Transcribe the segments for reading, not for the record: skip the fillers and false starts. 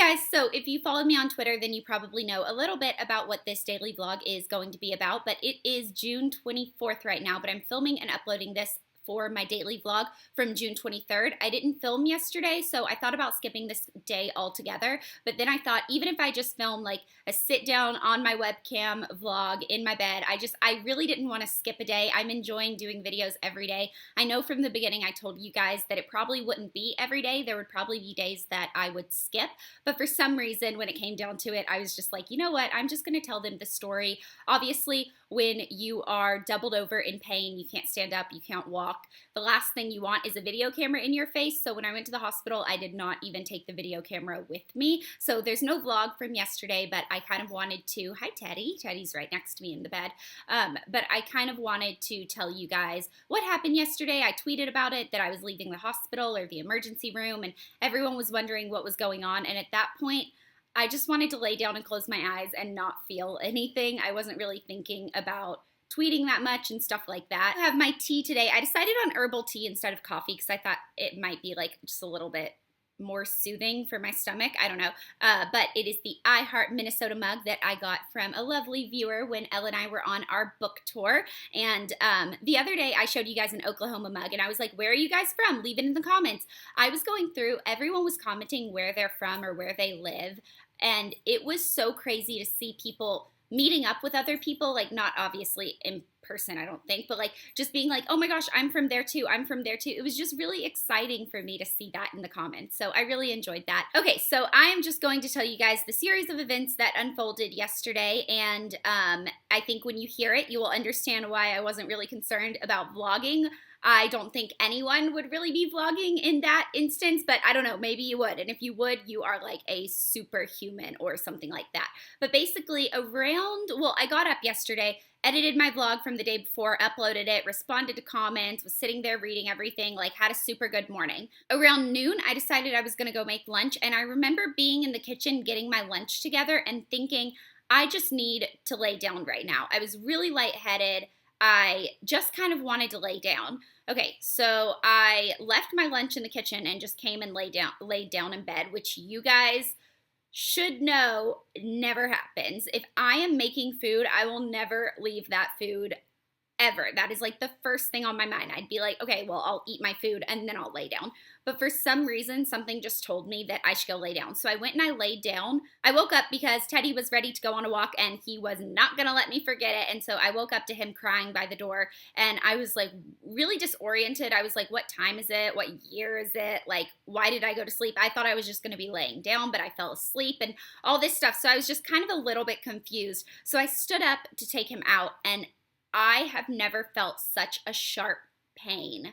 guys, so if you follow me on Twitter, then you probably know a little bit about what this daily vlog is going to be about, but it is June 24th right now, but I'm filming and uploading this for my daily vlog from June 23rd. I didn't film yesterday, so I thought about skipping this day altogether, but then I thought even if I just film like a sit down on my webcam vlog in my bed, I really didn't want to skip a day. I'm enjoying doing videos every day. I know from the beginning I told you guys that it probably wouldn't be every day. There would probably be days that I would skip, but for some reason when it came down to it, I was just like, you know what, I'm just going to tell them the story. Obviously, when you are doubled over in pain, you can't stand up, you can't walk, the last thing you want is a video camera in your face. So when I went to the hospital, I did not even take the video camera with me. So there's no vlog from yesterday, but I kind of wanted to, hi Teddy, Teddy's right next to me in the bed. But I kind of wanted to tell you guys what happened yesterday. I tweeted about it, that I was leaving the hospital or the emergency room, and everyone was wondering what was going on. And at that point, I just wanted to lay down and close my eyes and not feel anything. I wasn't really thinking about tweeting that much and stuff like that. I have my tea today. I decided on herbal tea instead of coffee because I thought it might be like just a little bit more soothing for my stomach. I don't know. But it is the I Heart Minnesota mug that I got from a lovely viewer when Elle and I were on our book tour. And the other day I showed you guys an Oklahoma mug and I was like, where are you guys from? Leave it in the comments. I was going through, everyone was commenting where they're from or where they live. And it was so crazy to see people meeting up with other people, like not obviously in person, I don't think, but like just being like, oh my gosh, I'm from there too, I'm from there too. It was just really exciting for me to see that in the comments. So I really enjoyed that. Okay, so I'm just going to tell you guys the series of events that unfolded yesterday. And I think when you hear it, you will understand why I wasn't really concerned about vlogging. I don't think anyone would really be vlogging in that instance, but I don't know, maybe you would. And if you would, you are like a superhuman or something like that. But basically I got up yesterday, edited my vlog from the day before, uploaded it, responded to comments, was sitting there reading everything, like had a super good morning. Around noon, I decided I was gonna go make lunch, and I remember being in the kitchen getting my lunch together and thinking, I just need to lay down right now. I was really lightheaded. I just kind of wanted to lay down. Okay, so I left my lunch in the kitchen and just came and laid down in bed, which you guys should know never happens. If I am making food, I will never leave that food ever. That is like the first thing on my mind. I'd be like, okay, well, I'll eat my food and then I'll lay down. But for some reason, something just told me that I should go lay down. So I went and I laid down. I woke up because Teddy was ready to go on a walk and he was not going to let me forget it. And so I woke up to him crying by the door and I was like really disoriented. I was like, what time is it? What year is it? Like, why did I go to sleep? I thought I was just going to be laying down, but I fell asleep and all this stuff. So I was just kind of a little bit confused. So I stood up to take him out, and I have never felt such a sharp pain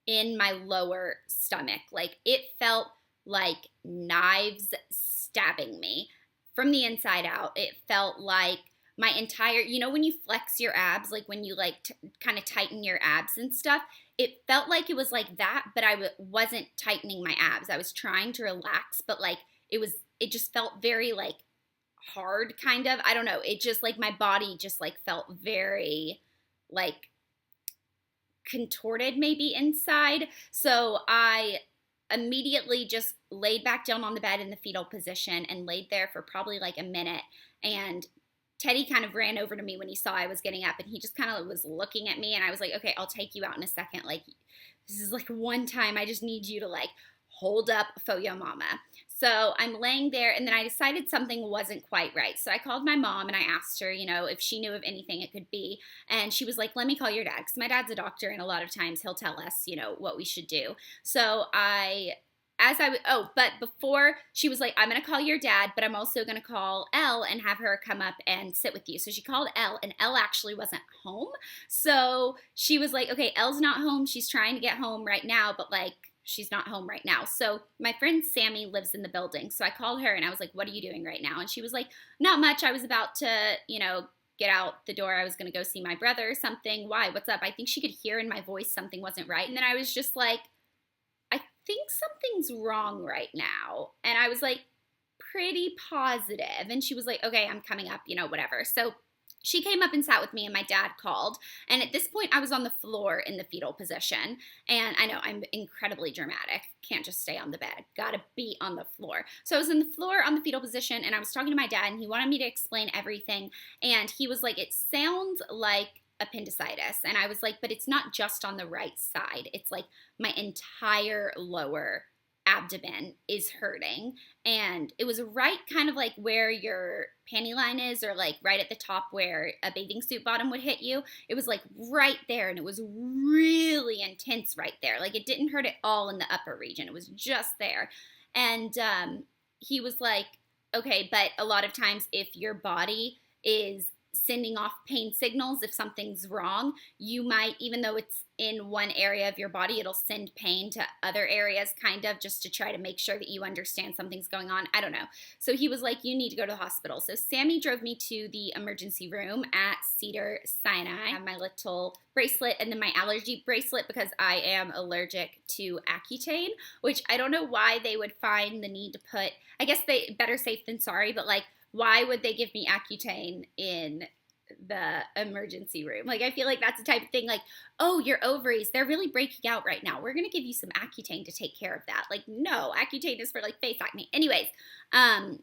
in my lower stomach. Like it felt like knives stabbing me from the inside out. It felt like my entire, you know, when you flex your abs, like when you like kind of tighten your abs and stuff, it felt like it was like that, but I wasn't tightening my abs. I was trying to relax, but like it just felt very like hard kind of. I don't know. It just like my body just like felt very like contorted maybe inside. So I immediately just laid back down on the bed in the fetal position and laid there for probably like a minute. And Teddy kind of ran over to me when he saw I was getting up and he just kind of was looking at me and I was like, okay, I'll take you out in a second. Like, this is like one time I just need you to like hold up for your mama. So I'm laying there and then I decided something wasn't quite right. So I called my mom and I asked her, you know, if she knew of anything it could be. And she was like, let me call your dad. Because my dad's a doctor and a lot of times he'll tell us, you know, what we should do. So but before she was like, I'm going to call your dad, but I'm also going to call Elle and have her come up and sit with you. So she called Elle and Elle actually wasn't home. So she was like, okay, Elle's not home. She's trying to get home right now, but like, she's not home right now. So my friend Sammy lives in the building. So I called her and I was like, what are you doing right now? And she was like, not much. I was about to, you know, get out the door. I was going to go see my brother or something. Why? What's up? I think she could hear in my voice something wasn't right. And then I was just like, I think something's wrong right now. And I was like, pretty positive. And she was like, okay, I'm coming up, you know, whatever. So she came up and sat with me, and my dad called. And at this point, I was on the floor in the fetal position. And I know I'm incredibly dramatic. Can't just stay on the bed. Gotta be on the floor. So I was in the floor on the fetal position, and I was talking to my dad, and he wanted me to explain everything. And he was like, it sounds like appendicitis. And I was like, but it's not just on the right side. It's like my entire lower abdomen is hurting, and it was right kind of like where your panty line is, or like right at the top where a bathing suit bottom would hit you. It was like right there, and it was really intense right there. Like it didn't hurt at all in the upper region. It was just there. And he was like, okay, but a lot of times if your body is sending off pain signals, if something's wrong, you might, even though it's in one area of your body, it'll send pain to other areas, kind of just to try to make sure that you understand something's going on. I don't know. So he was like, you need to go to the hospital. So Sammy drove me to the emergency room at Cedars-Sinai. I have my little bracelet and then my allergy bracelet because I am allergic to Accutane, which I don't know why they would find the need to put, I guess they better safe than sorry, but like, why would they give me Accutane in the emergency room? Like, I feel like that's the type of thing, like, oh, your ovaries, they're really breaking out right now. We're going to give you some Accutane to take care of that. Like, no, Accutane is for, like, face acne. Anyways,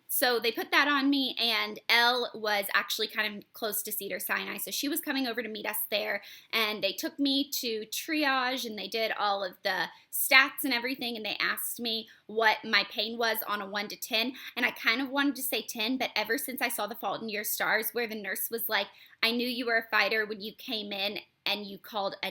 so they put that on me, and Elle was actually kind of close to Cedars-Sinai, so she was coming over to meet us there, and they took me to triage, and they did all of the stats and everything, and they asked me what my pain was on a 1 to 10, and I kind of wanted to say 10, but ever since I saw The Fault in Your Stars, where the nurse was like, I knew you were a fighter when you came in and you called a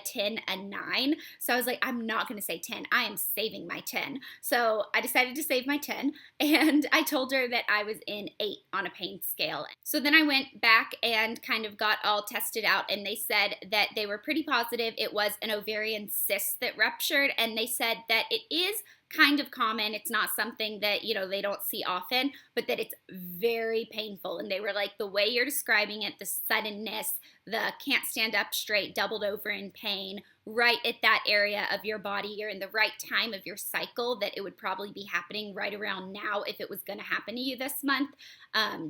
10 a 9. So I was like, I'm not going to say 10. I am saving my 10. So I decided to save my 10, and I told her that I was in 8 on a pain scale. So then I went back and kind of got all tested out, and they said that they were pretty positive it was an ovarian cyst that ruptured, and they said that it is kind of common. It's not something that, you know, they don't see often, but that it's very painful. And they were like, the way you're describing it, the suddenness, the can't stand up straight, doubled over in pain, right at that area of your body, you're in the right time of your cycle, that it would probably be happening right around now if it was going to happen to you this month,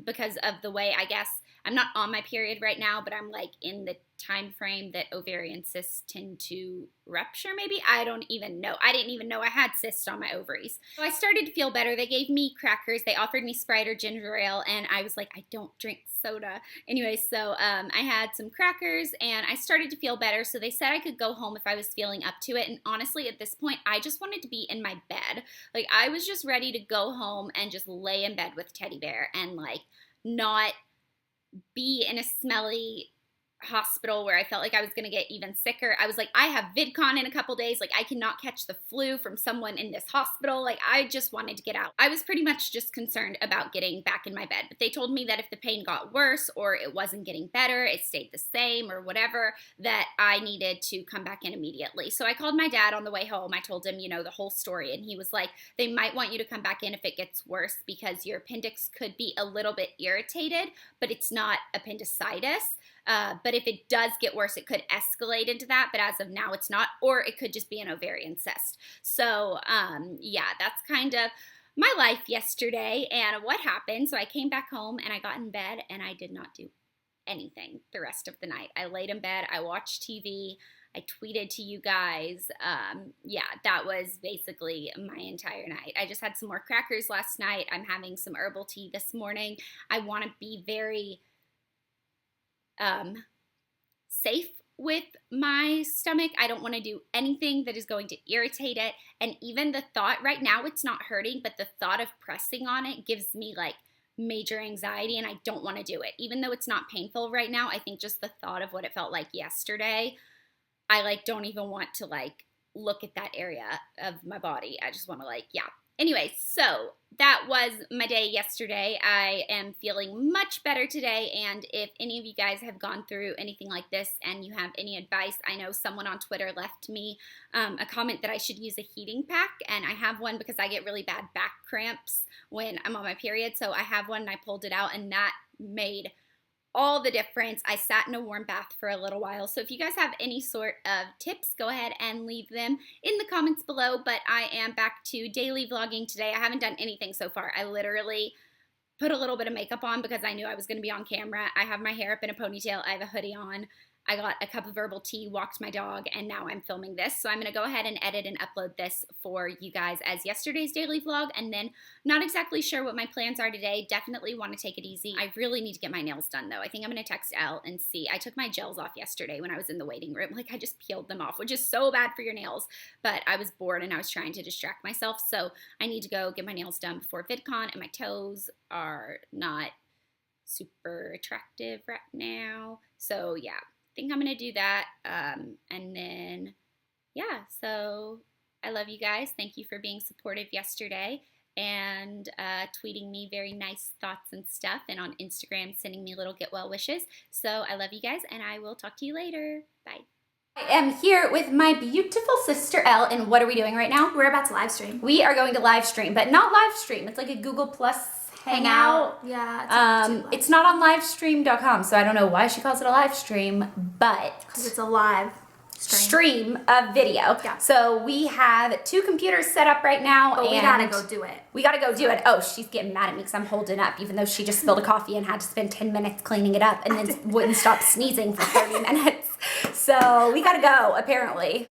because of the way, I guess, I'm not on my period right now, but I'm like in the time frame that ovarian cysts tend to rupture, maybe? I don't even know. I didn't even know I had cysts on my ovaries. So I started to feel better. They gave me crackers. They offered me Sprite or ginger ale, and I was like, I don't drink soda. Anyway, so I had some crackers, and I started to feel better. So they said I could go home if I was feeling up to it. And honestly, at this point, I just wanted to be in my bed. Like, I was just ready to go home and just lay in bed with Teddy Bear and, like, not be in a smelly hospital where I felt like I was going to get even sicker. I was like, I have VidCon in a couple days. Like, I cannot catch the flu from someone in this hospital. Like, I just wanted to get out. I was pretty much just concerned about getting back in my bed. But they told me that if the pain got worse or it wasn't getting better, it stayed the same or whatever, that I needed to come back in immediately. So I called my dad on the way home. I told him, you know, the whole story. And he was like, they might want you to come back in if it gets worse because your appendix could be a little bit irritated, but it's not appendicitis. But if it does get worse, it could escalate into that. But as of now, it's not. Or it could just be an ovarian cyst. So, yeah, that's kind of my life yesterday and what happened. So I came back home and I got in bed and I did not do anything the rest of the night. I laid in bed. I watched TV. I tweeted to you guys. Yeah, that was basically my entire night. I just had some more crackers last night. I'm having some herbal tea this morning. I want to be very safe with my stomach. I don't want to do anything that is going to irritate it. And even the thought, right now it's not hurting, but the thought of pressing on it gives me like major anxiety, and I don't want to do it. Even though it's not painful right now, I think just the thought of what it felt like yesterday, I like don't even want to like look at that area of my body. I just want to like, yeah. Anyway, so that was my day yesterday. I am feeling much better today, and if any of you guys have gone through anything like this and you have any advice, I know someone on Twitter left me a comment that I should use a heating pack, and I have one because I get really bad back cramps when I'm on my period, so I have one and I pulled it out, and that made all the difference. I sat in a warm bath for a little while. So if you guys have any sort of tips, go ahead and leave them in the comments below. But I am back to daily vlogging today. I haven't done anything so far. I literally put a little bit of makeup on because I knew I was going to be on camera. I have my hair up in a ponytail. I have a hoodie on. I got a cup of herbal tea, walked my dog, and now I'm filming this. So I'm going to go ahead and edit and upload this for you guys as yesterday's daily vlog. And then not exactly sure what my plans are today. Definitely want to take it easy. I really need to get my nails done though. I think I'm going to text Elle and see. I took my gels off yesterday when I was in the waiting room. Like I just peeled them off, which is so bad for your nails. But I was bored and I was trying to distract myself. So I need to go get my nails done before VidCon, and my toes are not super attractive right now. So yeah. I think I'm going to do that, and then, yeah, so I love you guys. Thank you for being supportive yesterday and tweeting me very nice thoughts and stuff, and on Instagram sending me little get well wishes. So I love you guys, and I will talk to you later. Bye. I am here with my beautiful sister Elle, and what are we doing right now? We're about to live stream. We are going to live stream, but not live stream. It's like a Google Plus Hangout. Yeah. It's not on livestream.com, so I don't know why she calls it a live stream, but because it's a live stream of video. Yeah. So we have 2 computers set up right now, but and we gotta go do it. We gotta go do it. Oh, she's getting mad at me because I'm holding up, even though she just spilled a coffee and had to spend 10 minutes cleaning it up, and then wouldn't stop sneezing for 30 minutes. So we gotta go, apparently.